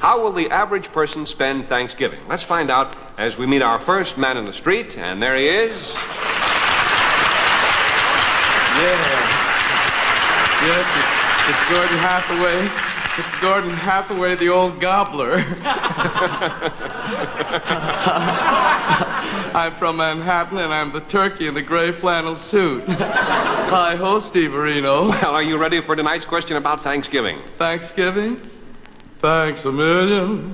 how will the average person spend Thanksgiving? Let's find out as we meet our first man in the street, and there he is. Yes, it's Gordon Hathaway. It's Gordon Hathaway, the old gobbler. I'm from Manhattan, and I'm the turkey in the gray flannel suit. Hi-ho, Steve Areno. Well, are you ready for tonight's question about Thanksgiving? Thanksgiving? Thanks a million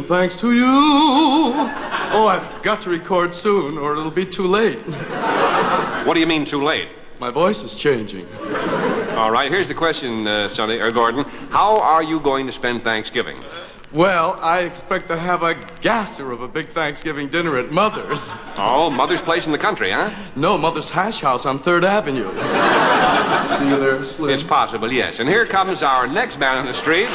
thanks to you. Oh, I've got to record soon, or it'll be too late. What do you mean, too late? My voice is changing. All right, here's the question, Gordon. How are you going to spend Thanksgiving? Well, I expect to have a gasser of a big Thanksgiving dinner at Mother's. Oh, Mother's place in the country, huh? No, Mother's Hash House on 3rd Avenue. See you there, Slim? It's possible, yes. And here comes our next man on the street.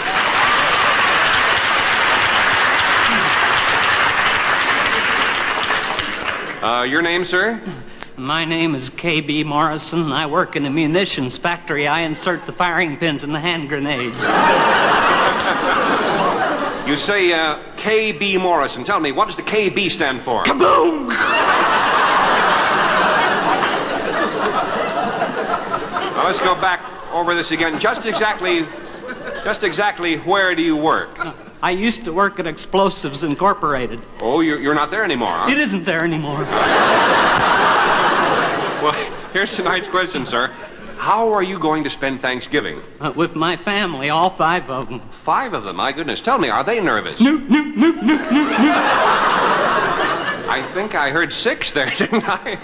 Your name, sir? My name is K.B. Morrison. I work in a munitions factory. I insert the firing pins in the hand grenades. You say K.B. Morrison. Tell me, what does the K.B. stand for? Kaboom! Now, let's go back over this again. Just exactly where do you work? I used to work at Explosives Incorporated. Oh, you're not there anymore, huh? It isn't there anymore. Well, here's tonight's question, sir. How are you going to spend Thanksgiving? With my family, all 5 of them. 5 of them? My goodness. Tell me, are they nervous? No. I think I heard 6 there, didn't I?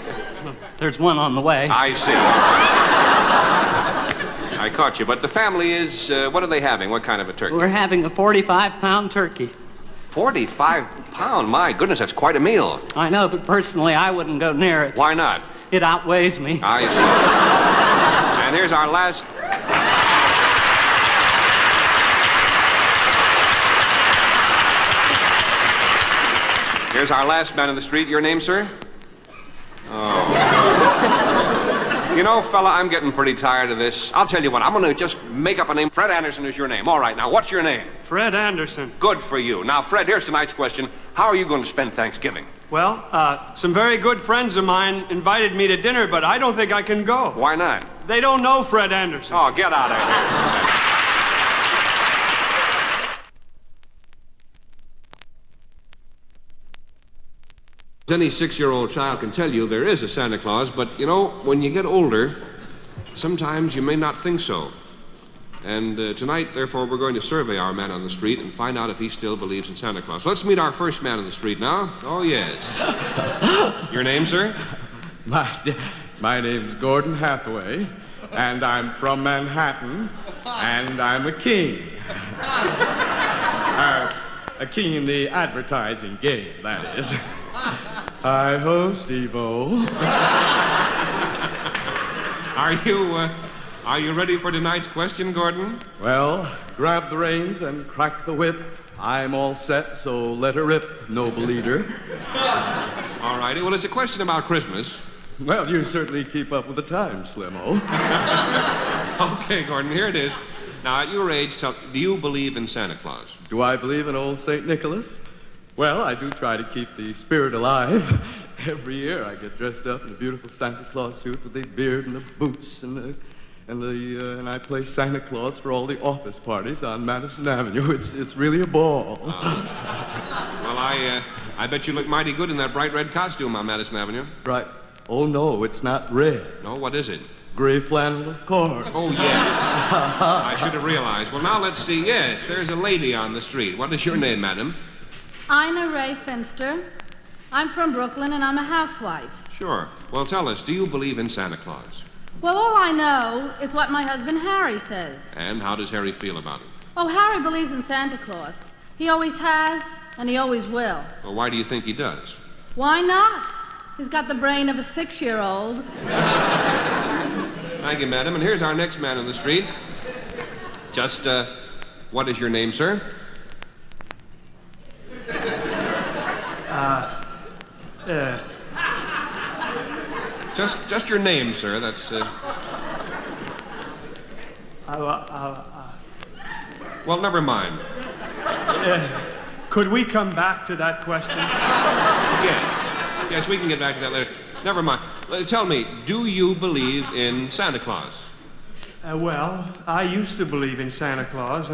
There's one on the way. I see. I caught you. But the family is, what are they having? What kind of a turkey? We're having a 45-pound turkey. 45-pound? My goodness, that's quite a meal. I know, but personally, I wouldn't go near it. Why not? It outweighs me. I see. And here's our last... Here's our last man on the street. Your name, sir? Oh. You know, fella, I'm getting pretty tired of this. I'll tell you what, I'm going to just make up a name. Fred Anderson is your name. All right, now, what's your name? Fred Anderson. Good for you. Now, Fred, here's tonight's question. How are you going to spend Thanksgiving? Well, some very good friends of mine invited me to dinner, but I don't think I can go. Why not? They don't know Fred Anderson. Oh, get out of here. Any 6-year-old child can tell you there is a Santa Claus, but, you know, when you get older, sometimes you may not think so. And tonight, therefore, we're going to survey our man on the street and find out if he still believes in Santa Claus. Let's meet our first man on the street now. Oh, yes. Your name, sir? My name's Gordon Hathaway, and I'm from Manhattan, and I'm a king. A king in the advertising game, that is. Hi-ho, Steve-O. Are you ready for tonight's question, Gordon? Well, grab the reins and crack the whip. I'm all set, so let her rip, noble leader. All righty. Well, it's a question about Christmas. Well, you certainly keep up with the times, Slim-O. Okay, Gordon, here it is. Now, at your age, do you believe in Santa Claus? Do I believe in old St. Nicholas? Well, I do try to keep the spirit alive. Every year I get dressed up in a beautiful Santa Claus suit with the beard and the boots and I play Santa Claus for all the office parties on Madison Avenue. It's really a ball. Well, I bet you look mighty good in that bright red costume on Madison Avenue. Right. Oh, no, it's not red. No, what is it? Gray flannel, of course. Oh, yeah. I should have realized. Well, now let's see. Yes, there's a lady on the street. What is your name, madam? Ina Ray Finster. I'm from Brooklyn, and I'm a housewife. Sure. Well, tell us, do you believe in Santa Claus? Well, all I know is what my husband Harry says. And how does Harry feel about it? Oh, Harry believes in Santa Claus. He always has, and he always will. Well, why do you think he does? Why not? He's got the brain of a 6-year-old. Thank you, madam. And here's our next man on the street. Just, what is your name, sir? Just your name, sir. That's, Well, never mind. Could we come back to that question? Yes. Yes, we can get back to that later. Never mind. Tell me, do you believe in Santa Claus? Well, I used to believe in Santa Claus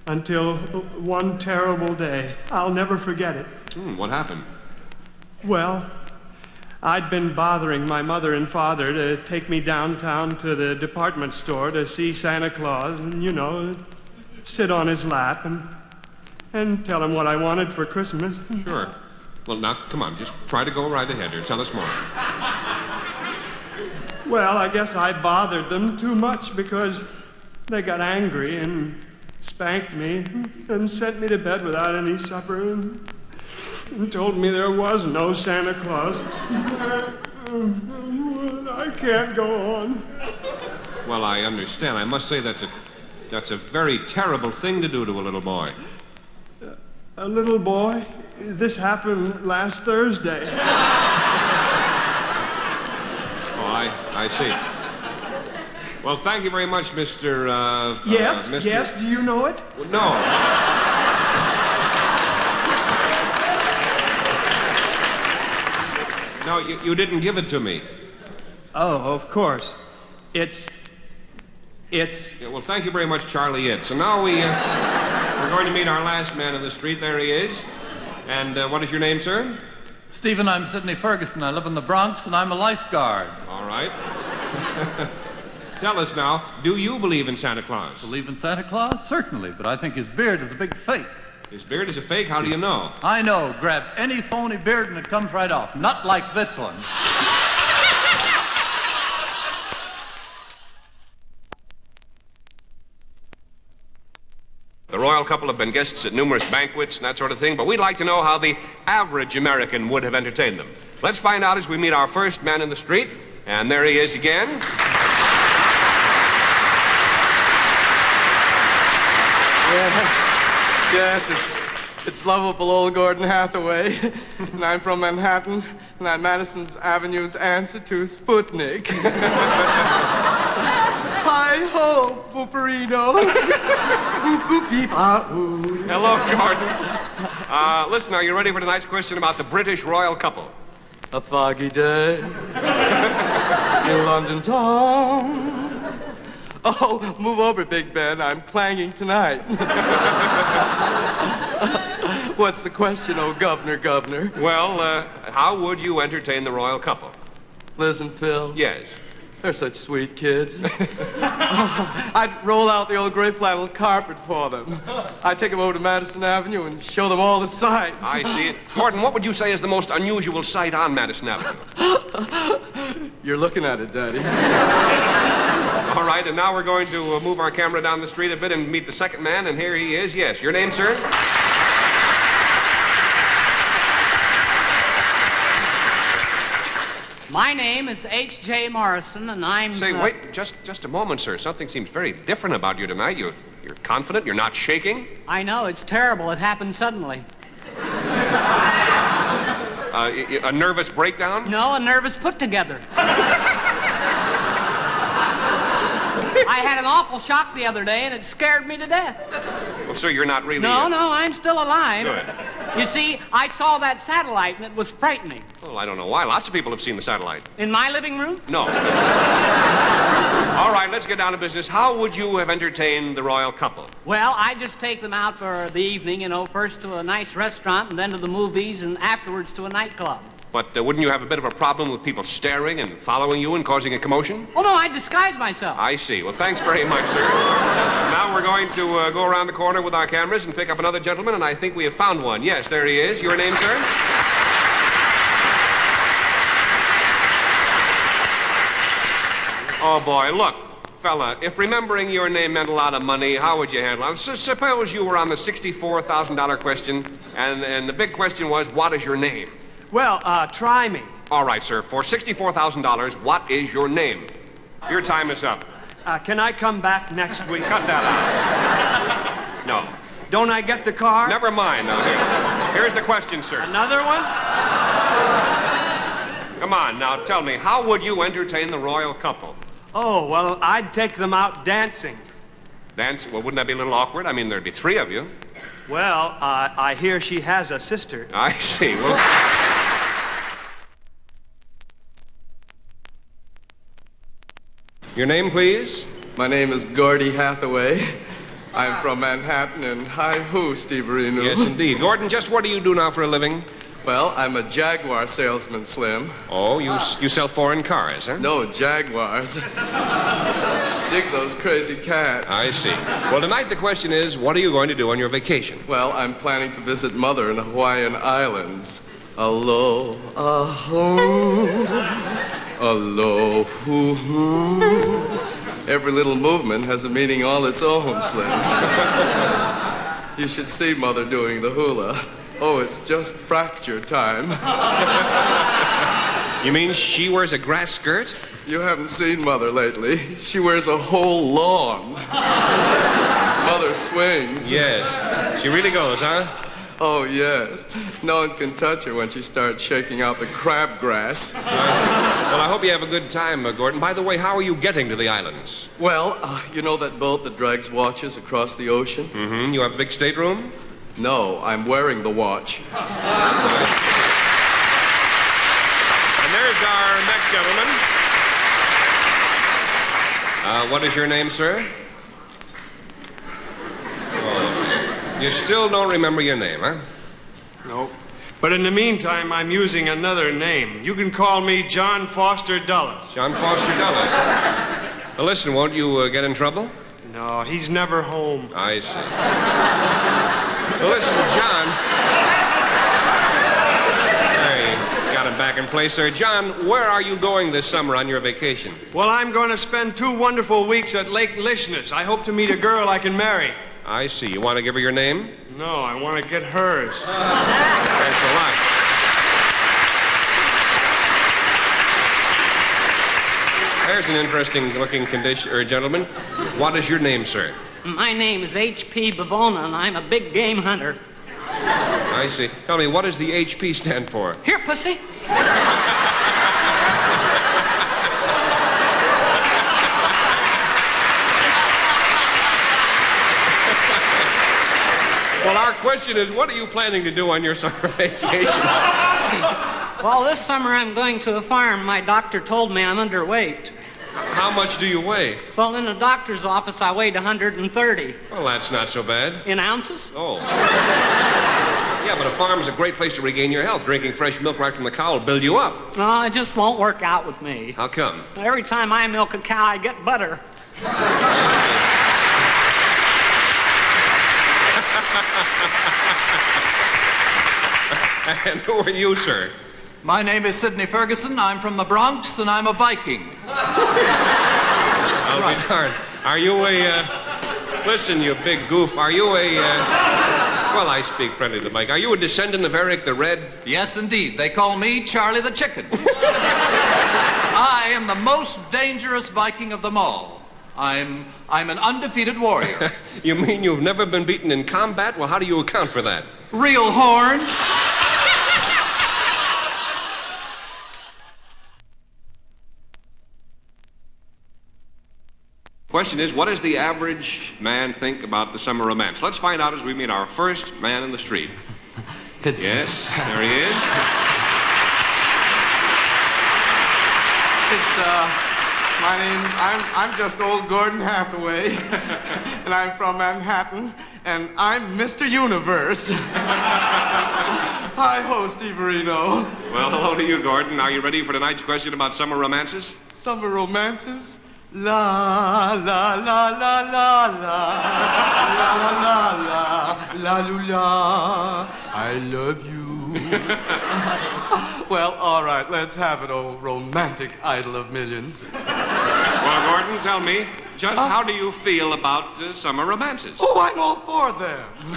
until one terrible day. I'll never forget it. What happened? Well, I'd been bothering my mother and father to take me downtown to the department store to see Santa Claus and, you know, sit on his lap and tell him what I wanted for Christmas. Sure. Well, now, come on, just try to go right ahead here. Tell us more. Well, I guess I bothered them too much because they got angry and spanked me and sent me to bed without any supper and told me there was no Santa Claus. I can't go on. Well, I understand. I must say that's a very terrible thing to do to a little boy. A little boy? This happened last Thursday. I see. Well, thank you very much, Mr. Yes, yes, do you know it? No. No, you didn't give it to me. Oh, of course. It's... Yeah, well, thank you very much, Charlie It. So now we're going to meet our last man in the street. There he is. And what is your name, sir? Stephen, I'm Sidney Ferguson. I live in the Bronx, and I'm a lifeguard. All right. Tell us now, do you believe in Santa Claus? Believe in Santa Claus? Certainly, but I think his beard is a big fake. His beard is a fake? How do you know? I know. Grab any phony beard and it comes right off. Not like this one. The royal couple have been guests at numerous banquets and that sort of thing, but we'd like to know how the average American would have entertained them. Let's find out as we meet our first man in the street. And there he is again. Yes, it's lovable old Gordon Hathaway. And I'm from Manhattan, and I'm Madison Avenue's answer to Sputnik. Hi-ho, Pooperino. Hello, Gordon. Listen, are you ready for tonight's question about the British royal couple? A foggy day in London town. Oh, move over, Big Ben. I'm clanging tonight. What's the question, oh governor? Well, how would you entertain the royal couple? Liz and Phil. Yes. They're such sweet kids. I'd roll out the old gray flannel carpet for them. I'd take them over to Madison Avenue and show them all the sights. I see it. Gordon, what would you say is the most unusual sight on Madison Avenue? You're looking at it, Daddy. All right, and now we're going to move our camera down the street a bit and meet the second man, and here he is. Yes, your name, sir? My name is H.J. Morrison, and I'm... Say, wait, just a moment, sir. Something seems very different about you tonight. You're confident. You're not shaking. I know, it's terrible. It happened suddenly. A nervous breakdown? No, a nervous put-together. I had an awful shock the other day, and it scared me to death. Well, sir, you're not really... No, I'm still alive. Good. You see, I saw that satellite, and it was frightening. Well, I don't know why. Lots of people have seen the satellite. In my living room? No. All right, let's get down to business. How would you have entertained the royal couple? Well, I just take them out for the evening, first to a nice restaurant, and then to the movies, and afterwards to a nightclub. But wouldn't you have a bit of a problem with people staring and following you and causing a commotion? Oh, no, I disguise myself. I see. Well, thanks very much, sir. Now we're going to go around the corner with our cameras and pick up another gentleman, and I think we have found one. Yes, there he is. Your name, sir? Oh, boy, look, fella, if remembering your name meant a lot of money, how would you handle it? Suppose you were on the $64,000 question, and the big question was, what is your name? Well, try me. All right, sir. For $64,000, what is your name? Your time is up. Can I come back next week? Cut that out. No. Don't I get the car? Never mind. Now, here's the question, sir. Another one? Come on, now tell me, how would you entertain the royal couple? Oh, well, I'd take them out dancing. Dance? Well, wouldn't that be a little awkward? I mean, there'd be 3 of you. Well, I hear she has a sister. I see. Well... Your name, please? My name is Gordy Hathaway. I'm from Manhattan, and hi-ho, Steve Reno. Yes, indeed. Gordon, just what do you do now for a living? Well, I'm a Jaguar salesman, Slim. Oh, you sell foreign cars, huh? No, Jaguars. Dig those crazy cats. I see. Well, tonight the question is, what are you going to do on your vacation? Well, I'm planning to visit Mother in the Hawaiian Islands. Aloha. Aloha. Every little movement has a meaning all its own, Slim. You should see Mother doing the hula. Oh, it's just fracture time. You mean she wears a grass skirt? You haven't seen Mother lately. She wears a whole lawn. Mother swings. Yes. She really goes, huh? Oh, yes. No one can touch her when she starts shaking out the crabgrass. Well, I hope you have a good time, Gordon. By the way, how are you getting to the islands? Well, you know that boat that drags watches across the ocean? Mm-hmm. You have a big stateroom? No, I'm wearing the watch. And there's our next gentleman. What is your name, sir? You still don't remember your name, huh? No. But in the meantime, I'm using another name. You can call me John Foster Dulles. John Foster Dulles. Now listen, won't you get in trouble? No, he's never home. I see. Well, listen, John. There, you got him back in place, sir. John, where are you going this summer on your vacation? Well, I'm going to spend 2 wonderful weeks at Lake Lishness. I hope to meet a girl I can marry. I see. You want to give her your name? No, I want to get hers. Thanks a lot. There's an interesting-looking gentleman. What is your name, sir? My name is H.P. Bavona, and I'm a big game hunter. I see. Tell me, what does the HP stand for? Here, pussy. Well, our question is, what are you planning to do on your summer vacation? Well, this summer I'm going to a farm. My doctor told me I'm underweight. How much do you weigh? Well, in the doctor's office, I weighed 130. Well, that's not so bad. In ounces? Oh. Yeah, but a farm's a great place to regain your health. Drinking fresh milk right from the cow will build you up. No, it just won't work out with me. How come? Every time I milk a cow, I get butter. And who are you, sir? My name is Sidney Ferguson. I'm from the Bronx, and I'm a Viking. I'll be darned. Are you a, listen, you big goof, are you a, well, I speak friendly to Mike. Are you a descendant of Eric the Red? Yes, indeed. They call me Charlie the Chicken. I am the most dangerous Viking of them all. I'm an undefeated warrior. You mean you've never been beaten in combat? Well, how do you account for that? Real horns. Question is, what does the average man think about the summer romance? Let's find out as we meet our first man in the street. Yes, there he is. My name, I'm just old Gordon Hathaway, and I'm from Manhattan, and I'm Mr. Universe. Hi-ho, Steve Reno. Well, hello to you, Gordon. Are you ready for tonight's question about summer romances? Summer romances? La, la, la, la, la, la, la, la, la, la, la, I love you. Well, all right, let's have it, oh romantic idol of millions. Well, Gordon, tell me, just how do you feel about summer romances? Oh, I'm all for them. In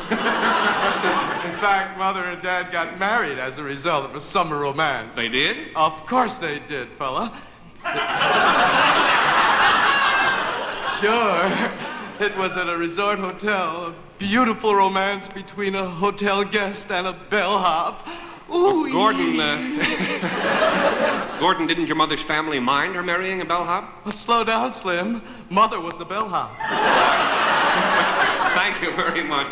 fact, Mother and Dad got married as a result of a summer romance. They did? Of course they did, fella. Sure. It was at a resort hotel. A beautiful romance between a hotel guest and a bellhop. Ooh, Gordon, Gordon, didn't your mother's family mind her marrying a bellhop? Slow down, Slim. Mother was the bellhop. Thank you very much.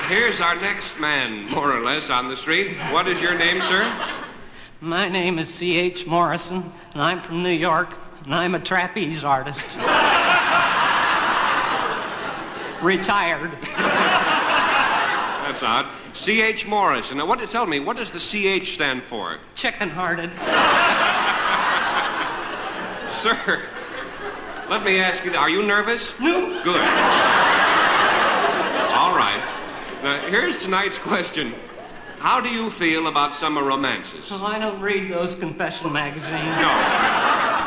Here's our next man, more or less, on the street. What is your name, sir? My name is C.H. Morrison, and I'm from New York, and I'm a trapeze artist. Retired. That's odd. C.H. Morrison. Now, tell me, what does the C.H. stand for? Chicken-hearted. Sir, let me ask you, are you nervous? No. Good. All right. Now, here's tonight's question. How do you feel about summer romances? Oh, I don't read those confession magazines. No.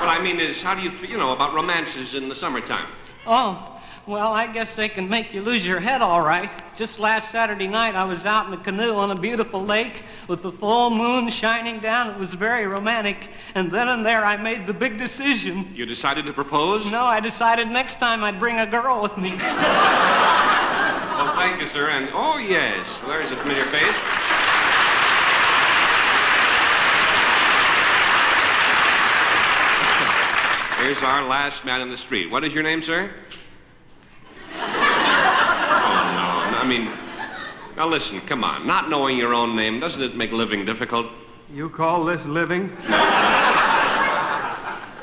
What I mean is, how do you feel, about romances in the summertime? Oh, well, I guess they can make you lose your head all right. Just last Saturday night, I was out in a canoe on a beautiful lake with the full moon shining down. It was very romantic. And then and there, I made the big decision. You decided to propose? No, I decided next time I'd bring a girl with me. Well, thank you, sir. And, oh, yes, well, there's a familiar face. Here's our last man in the street. What is your name, sir? Now listen, come on. Not knowing your own name, doesn't it make living difficult? You call this living?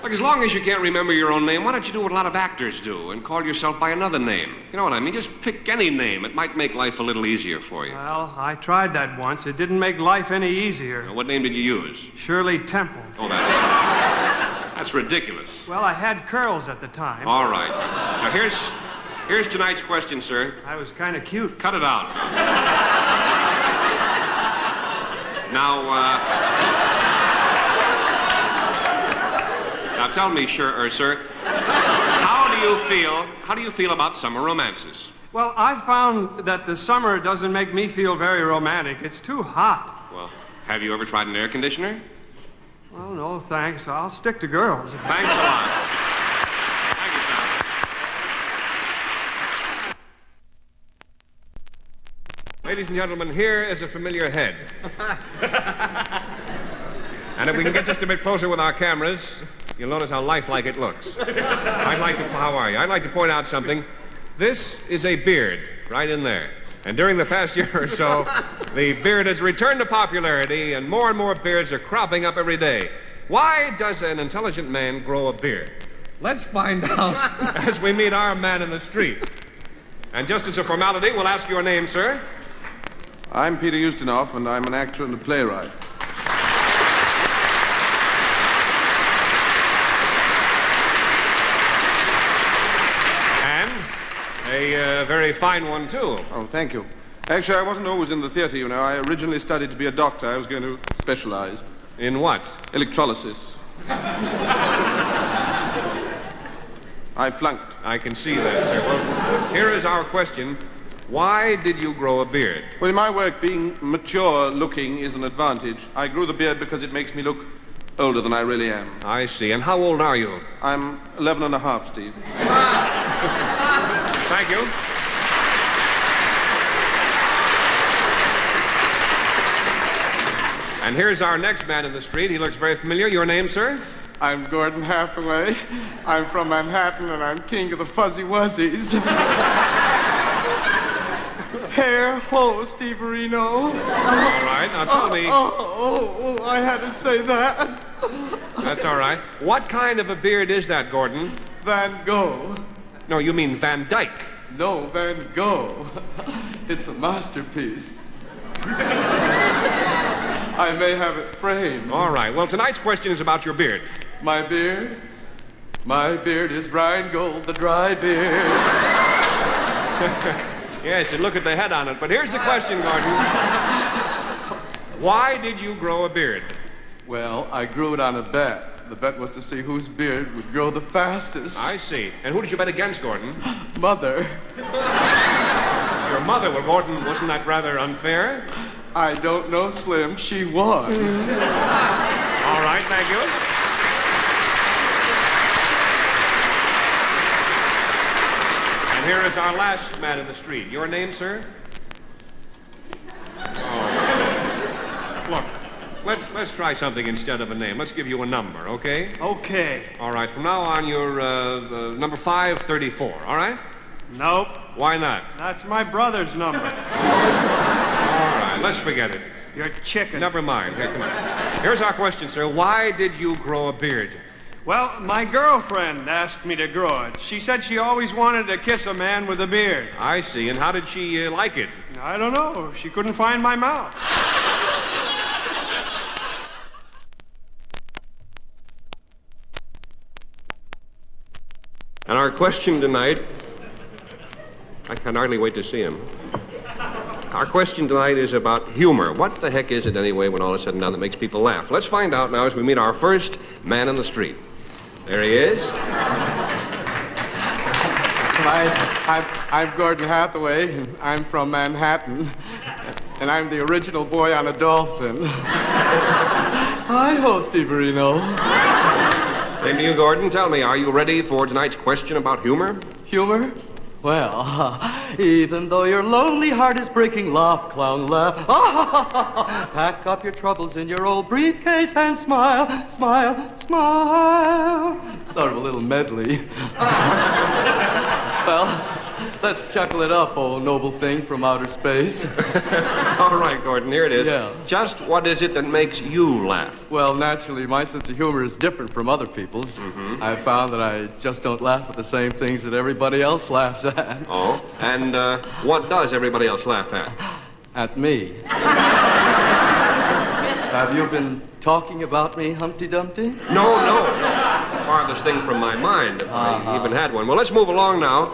Look, as long as you can't remember your own name, why don't you do what a lot of actors do and call yourself by another name? You know what I mean? Just pick any name. It might make life a little easier for you. Well, I tried that once. It didn't make life any easier. Now, what name did you use? Shirley Temple. Oh, that's ridiculous. Well, I had curls at the time. All right. Now, here's tonight's question, sir. I was kind of cute. Cut it out. Now tell me, sir, how do you feel about summer romances? Well, I found that the summer doesn't make me feel very romantic. It's too hot. Well, have you ever tried an air conditioner? Well, no, thanks. I'll stick to girls. Thanks a lot. Thank you, Tom. Ladies and gentlemen, here is a familiar head. And if we can get just a bit closer with our cameras, you'll notice how lifelike it looks. How are you? I'd like to point out something. This is a beard, right in there. And during the past year or so, the beard has returned to popularity, and more beards are cropping up every day. Why does an intelligent man grow a beard? Let's find out as we meet our man in the street. And just as a formality, we'll ask your name, sir. I'm Peter Ustinov, and I'm an actor and a playwright. And a very fine one, too. Oh, thank you. Actually, I wasn't always in the theater, you know. I originally studied to be a doctor. I was going to specialize. In what? Electrolysis. I flunked. I can see that, sir. Well, here is our question. Why did you grow a beard? Well, in my work, being mature-looking is an advantage. I grew the beard because it makes me look older than I really am. I see. And how old are you? I'm 11 and a half, Steve. Thank you. And here's our next man in the street. He looks very familiar. Your name, sir? I'm Gordon Hathaway. I'm from Manhattan, and I'm king of the fuzzy wuzzies. Hair, ho, Steve Reno. All right, now tell me. Oh, I had to say that. That's all right. What kind of a beard is that, Gordon? Van Gogh. No, you mean Van Dyke. No, Van Gogh. It's a masterpiece. I may have it framed. All right, well, tonight's question is about your beard. My beard? My beard is Rheingold, the dry beard. Yes, and look at the head on it. But here's the question, Gordon. Why did you grow a beard? Well, I grew it on a bet. The bet was to see whose beard would grow the fastest. I see. And who did you bet against, Gordon? Mother. Your mother. Well, Gordon, wasn't that rather unfair? I don't know, Slim. She won. All right, thank you. here is our last man in the street. Your name, sir? Oh. Look, let's try something instead of a name. Let's give you a number, okay? Okay. All right, from now on, you're number 534, all right? Nope. Why not? That's my brother's number. All right, let's forget it. You're chicken. Never mind. Here, come on. Here's our question, sir. Why did you grow a beard? Well, my girlfriend asked me to grow it. She said she always wanted to kiss a man with a beard. I see. And how did she like it? I don't know. She couldn't find my mouth. And our question tonight, I can hardly wait to see him. Our question tonight is about humor. What the heck is it anyway when all is said and done that makes people laugh? Let's find out now as we meet our first man in the street. There he is. I'm Gordon Hathaway, and I'm from Manhattan, and I'm the original boy on a dolphin. Hi-ho, Steve Reno. Same to you, Gordon. Tell me, are you ready for tonight's question about humor? Humor? Well, even though your lonely heart is breaking, laugh, clown, laugh. Pack up your troubles in your old briefcase and smile, smile, smile. Sort of a little medley. Well, let's chuckle it up, old noble thing from outer space. All right, Gordon, here it is. Yeah. Just what is it that makes you laugh? Well, naturally, my sense of humor is different from other people's. Mm-hmm. I've found that I just don't laugh at the same things that everybody else laughs at. Oh, and what does everybody else laugh at? At me. Have you been talking about me, Humpty Dumpty? No. Farthest thing from my mind, if I even had one. Well, let's move along now.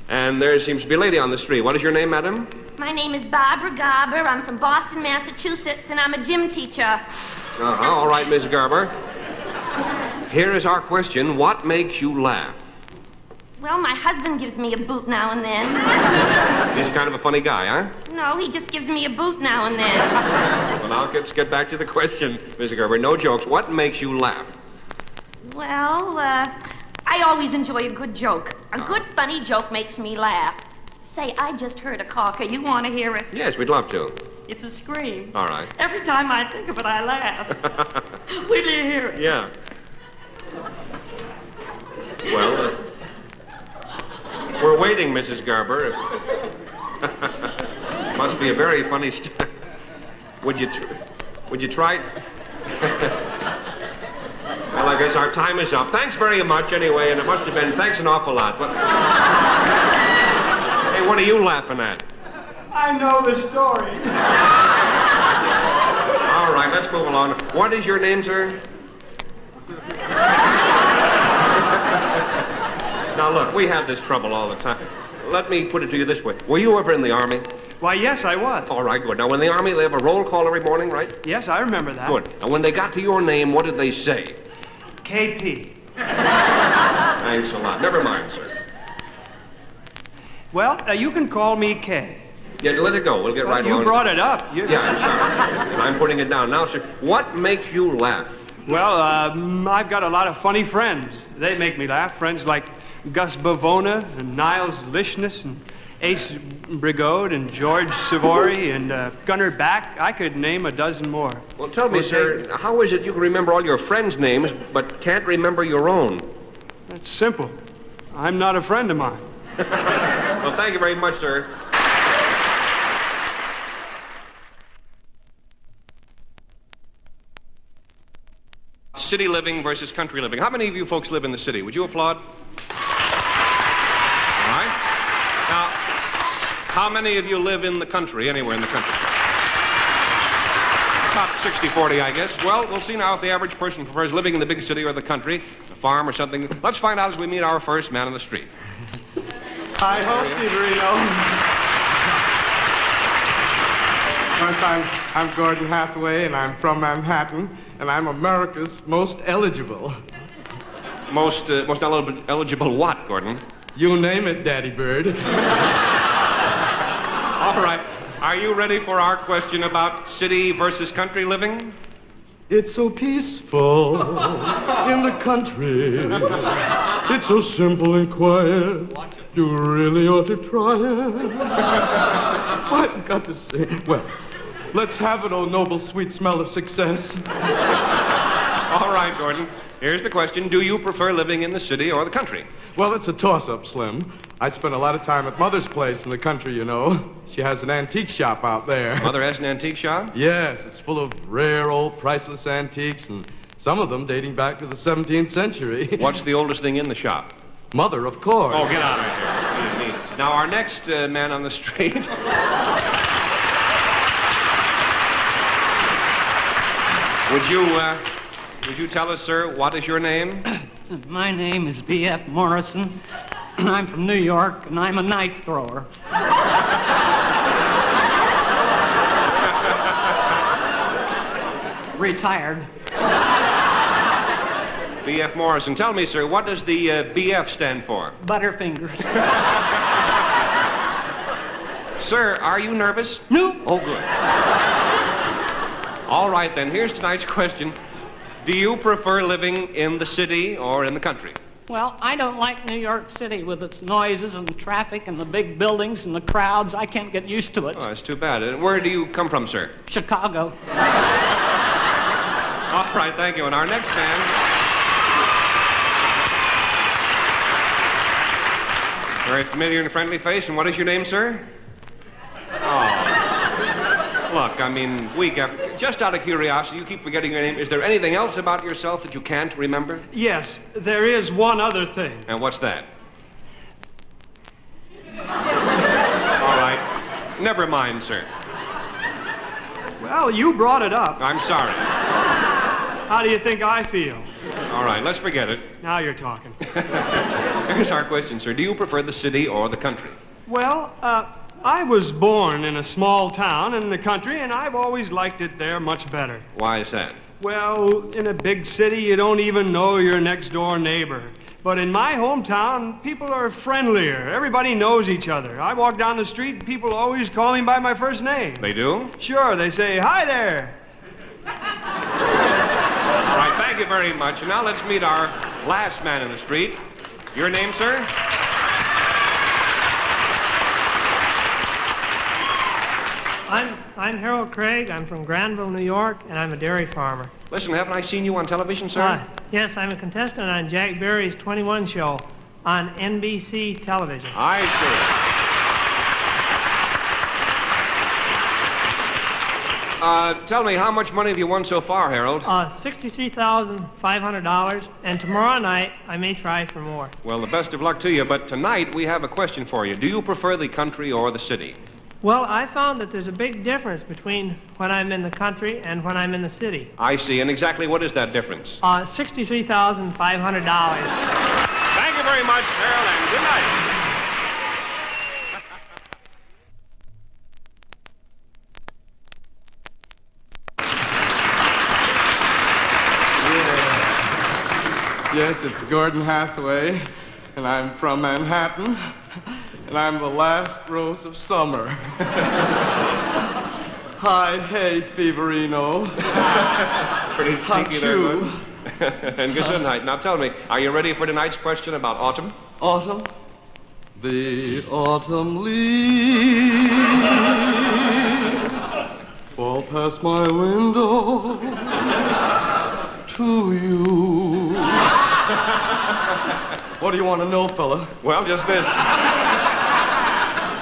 And there seems to be a lady on the street. What is your name, madam? My name is Barbara Garber. I'm from Boston, Massachusetts, and I'm a gym teacher. All right, Miss Garber. Here is our question. What makes you laugh? Well, my husband gives me a boot now and then. He's kind of a funny guy, huh? No, he just gives me a boot now and then. Well, now let's get back to the question, Miss Garber. No jokes. What makes you laugh? Well, I always enjoy a good joke. A good, funny joke makes me laugh. Say, I just heard a caulker. You want to hear it? Yes, we'd love to. It's a scream. All right. Every time I think of it, I laugh. Wait till you hear it. Yeah. Well, we're waiting, Mrs. Garber. Must be a very funny Would you try? Well, I guess our time is up. Thanks very much anyway, and it must have been, thanks an awful lot. Hey, what are you laughing at? I know the story. All right, let's move along. What is your name, sir? Now, look, we have this trouble all the time. Let me put it to you this way. Were you ever in the Army? Why, yes, I was. All right, good. Now, in the Army, they have a roll call every morning, right? Yes, I remember that. Good. And when they got to your name, what did they say? KP. Thanks a lot. Never mind, sir. Well, you can call me K. Yeah, let it go. We'll get right You along. brought it up. Yeah, I'm sorry. And I'm putting it down. Now, sir, what makes you laugh? Well, I've got a lot of funny friends. They make me laugh. Friends like Gus Bavona and Niles Lishness and Ace Brigode and George Savory and Gunnar Back. I could name a dozen more. Well, tell me, sir, how is it you can remember all your friends' names but can't remember your own? That's simple. I'm not a friend of mine. Well, thank you very much, sir. City living versus country living. How many of you folks live in the city? Would you applaud? All right. Now, how many of you live in the country, anywhere in the country? About 60-40, I guess. Well, we'll see now if the average person prefers living in the big city or the country, a farm or something. Let's find out as we meet our first man on the street. Hi-ho, Steve Reno. I'm Gordon Hathaway, and I'm from Manhattan, and I'm America's most eligible. Most eligible what, Gordon? You name it, Daddy Bird. All right. Are you ready for our question about city versus country living? It's so peaceful in the country. It's so simple and quiet. you really ought to try it. I've got to say, well, let's have it, oh noble, sweet smell of success. All right, Gordon. Here's the question. Do you prefer living in the city or the country? Well, it's a toss-up, Slim. I spent a lot of time at Mother's place in the country, you know. She has an antique shop out there. Mother has an antique shop? Yes, it's full of rare, old, priceless antiques, and some of them dating back to the 17th century. What's the oldest thing in the shop? Mother, of course. Oh, get out of here. Now, our next man on the street... Would you tell us, sir, what is your name? My name is B.F. Morrison. I'm from New York, and I'm a knife thrower. Retired. B.F. Morrison. Tell me, sir, what does the B.F. stand for? Butterfingers. Sir, are you nervous? No. Oh, good. All right, then, here's tonight's question. Do you prefer living in the city or in the country? Well, I don't like New York City with its noises and traffic and the big buildings and the crowds. I can't get used to it. Oh, that's too bad. And where do you come from, sir? Chicago. All right, thank you. And our next man... Very familiar and friendly face. And what is your name, sir? Oh. Look, I mean, week after... Just out of curiosity, you keep forgetting your name. Is there anything else about yourself that you can't remember? Yes, there is one other thing. And what's that? All right. Never mind, sir. Well, you brought it up. I'm sorry. How do you think I feel? All right, let's forget it. Now you're talking. Here's our question, sir. Do you prefer the city or the country? Well, I was born in a small town in the country, and I've always liked it there much better. Why is that? Well, in a big city, you don't even know your next-door neighbor. But in my hometown, people are friendlier. Everybody knows each other. I walk down the street, and people always call me by my first name. They do? Sure, they say, "Hi there." All right, thank you very much. And now let's meet our last man in the street. Your name, sir? I'm Harold Craig. I'm from Granville, New York, and I'm a dairy farmer. Listen, haven't I seen you on television, sir? Yes, I'm a contestant on Jack Barry's 21 show on NBC television. I see. Tell me, how much money have you won so far, Harold? $63,500, and tomorrow night I may try for more. Well, the best of luck to you, but tonight we have a question for you. Do you prefer the country or the city? Well, I found that there's a big difference between when I'm in the country and when I'm in the city. I see. And exactly what is that difference? $63,500. Thank you very much, Harold, and good night. Yes, it's Gordon Hathaway, and I'm from Manhattan, and I'm the last rose of summer. Hi, hey, Feverino. Pretty sneaky there, Achoo. bud. And good night. Now tell me, are you ready for tonight's question about autumn? Autumn? The autumn leaves fall past my window to you. What do you want to know, fella? Well, just this.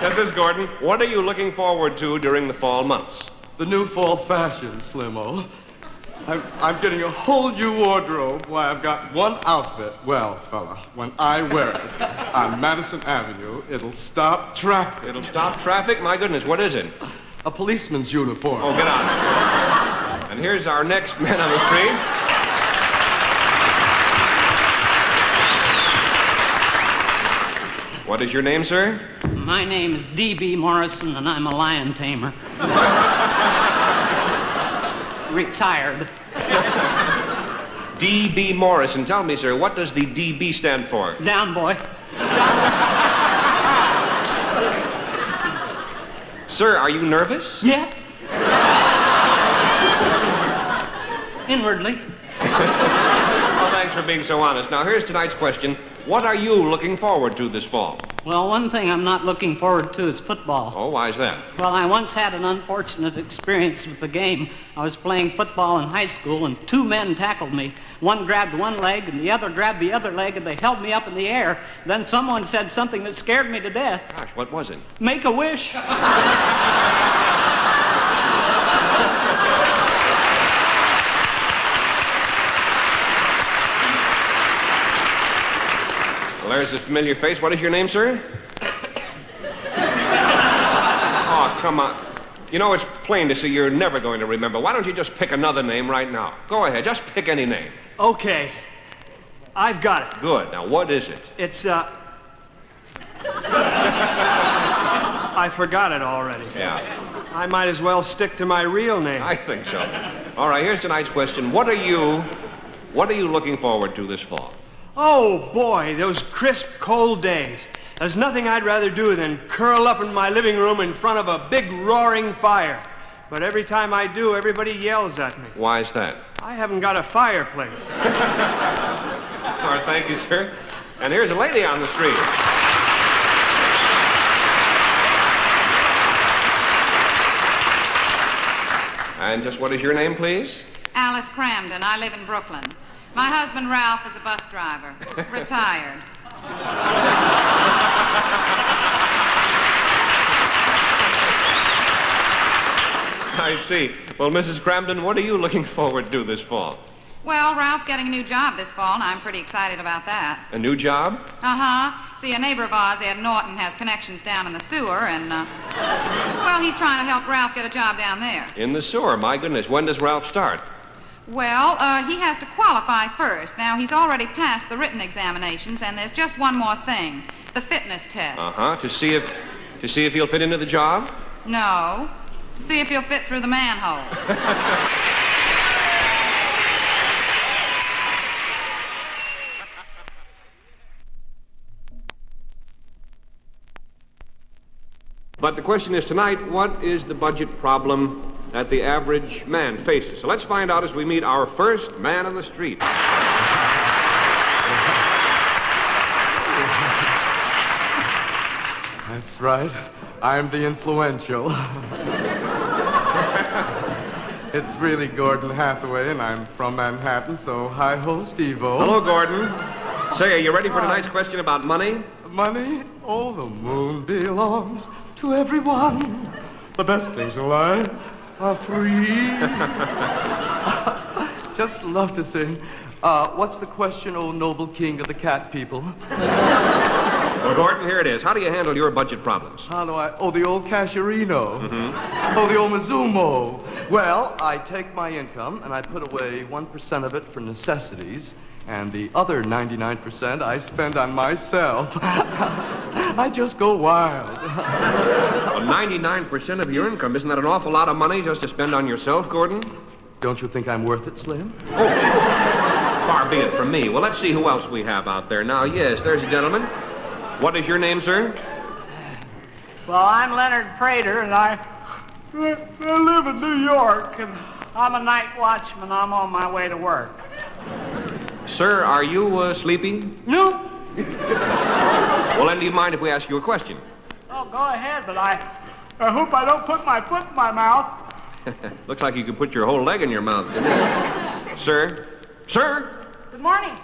Just this, Gordon. What are you looking forward to during the fall months? The new fall fashion, Slimmo. I'm getting a whole new wardrobe. Why, I've got one outfit. Well, fella, when I wear it on Madison Avenue, it'll stop traffic. It'll stop traffic? My goodness, what is it? A policeman's uniform. Oh, get out. And here's our next man on the street. What is your name, sir? My name is D.B. Morrison, and I'm a lion tamer. Retired. D.B. Morrison. Tell me, sir, what does the D.B. stand for? Down, boy. Sir, are you nervous? Yeah. Inwardly. Well, thanks for being so honest. Now, here's tonight's question. What are you looking forward to this fall? Well, one thing I'm not looking forward to is football. Oh, why is that? Well, I once had an unfortunate experience with the game. I was playing football in high school, and two men tackled me. One grabbed one leg, and the other grabbed the other leg, and they held me up in the air. Then someone said something that scared me to death. Gosh, what was it? Make a wish. Well, there's a familiar face. What is your name, sir? Oh, come on. You know, it's plain to see you're never going to remember. Why don't you just pick another name right now? Go ahead, just pick any name. Okay. I've got it. Good. Now, what is it? It's, I forgot it already. Yeah, I might as well stick to my real name. I think so. All right, here's tonight's question. What are you looking forward to this fall? Oh, boy, those crisp, cold days. There's nothing I'd rather do than curl up in my living room in front of a big, roaring fire. But every time I do, everybody yells at me. Why is that? I haven't got a fireplace. All right, thank you, sir. And here's a lady on the street. And just what is your name, please? Alice Cramden. I live in Brooklyn. My husband, Ralph, is a bus driver. Retired. I see. Well, Mrs. Cramden, what are you looking forward to this fall? Well, Ralph's getting a new job this fall, and I'm pretty excited about that. A new job? Uh-huh. See, a neighbor of ours, Ed Norton, has connections down in the sewer, and, well, he's trying to help Ralph get a job down there. In the sewer? My goodness. When does Ralph start? Well, he has to qualify first. Now, he's already passed the written examinations, and there's just one more thing, the fitness test. Uh-huh. To see if he'll fit into the job? No. See if he'll fit through the manhole. But the question is tonight, what is the budget problem that the average man faces? So let's find out as we meet our first man on the street. That's right. I'm the influential. It's really Gordon Hathaway, and I'm from Manhattan, so hi-ho, Steve-O. Hello, Gordon. Say, are you ready for tonight's question about money? Money? Oh, the moon belongs to everyone. The best things in life are free. Just love to sing. What's the question, oh noble king of the cat people? Well, Gordon, here it is. How do you handle your budget problems? How do I? Oh, the old casherino. Mm-hmm. Oh, the old Mizumo. Well, I take my income and I put away 1% of it for necessities, and the other 99% I spend on myself. I just go wild. Well, 99% of your income, isn't that an awful lot of money just to spend on yourself, Gordon? Don't you think I'm worth it, Slim? Oh, far be it from me. Well, let's see who else we have out there. Now, yes, there's a gentleman. What is your name, sir? Well, I'm Leonard Prater, and I live in New York, and I'm a night watchman. I'm on my way to work. Sir, are you sleepy? No. Well, then, do you mind if we ask you a question? Oh, go ahead, but I hope I don't put my foot in my mouth. Looks like you could put your whole leg in your mouth, didn't it? Sir? Sir? Good morning.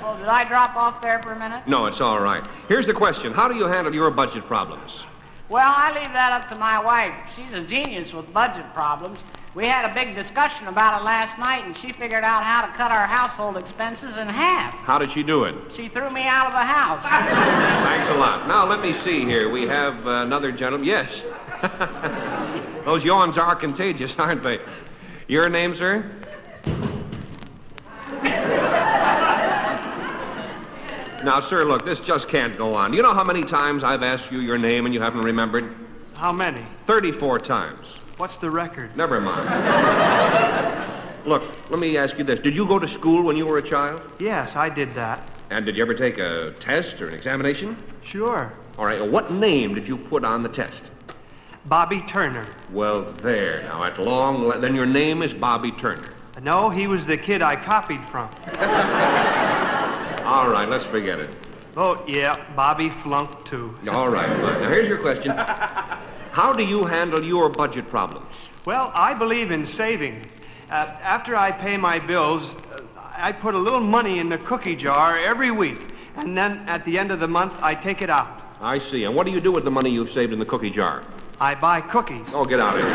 Oh, did I drop off there for a minute? No, it's all right. Here's the question. How do you handle your budget problems? Well, I leave that up to my wife. She's a genius with budget problems. We had a big discussion about it last night, and she figured out how to cut our household expenses in half. How did she do it? She threw me out of the house. Thanks a lot. Now, let me see here. We have another gentleman. Yes. Those yawns are contagious, aren't they? Your name, sir? Now, sir, look, this just can't go on. Do you know how many times I've asked you your name and you haven't remembered? How many? 34 times. What's the record? Never mind. Look, let me ask you this. Did you go to school when you were a child? Yes, I did that. And did you ever take a test or an examination? Sure. All right, well, what name did you put on the test? Bobby Turner. Well, there. Now, at long, then your name is Bobby Turner. No, he was the kid I copied from. All right, let's forget it. Oh, yeah, Bobby flunked too. All right. Now, here's your question. How do you handle your budget problems? Well, I believe in saving. After I pay my bills, I put a little money in the cookie jar every week, and then at the end of the month, I take it out. I see. And what do you do with the money you've saved in the cookie jar? I buy cookies. Oh, get out of here.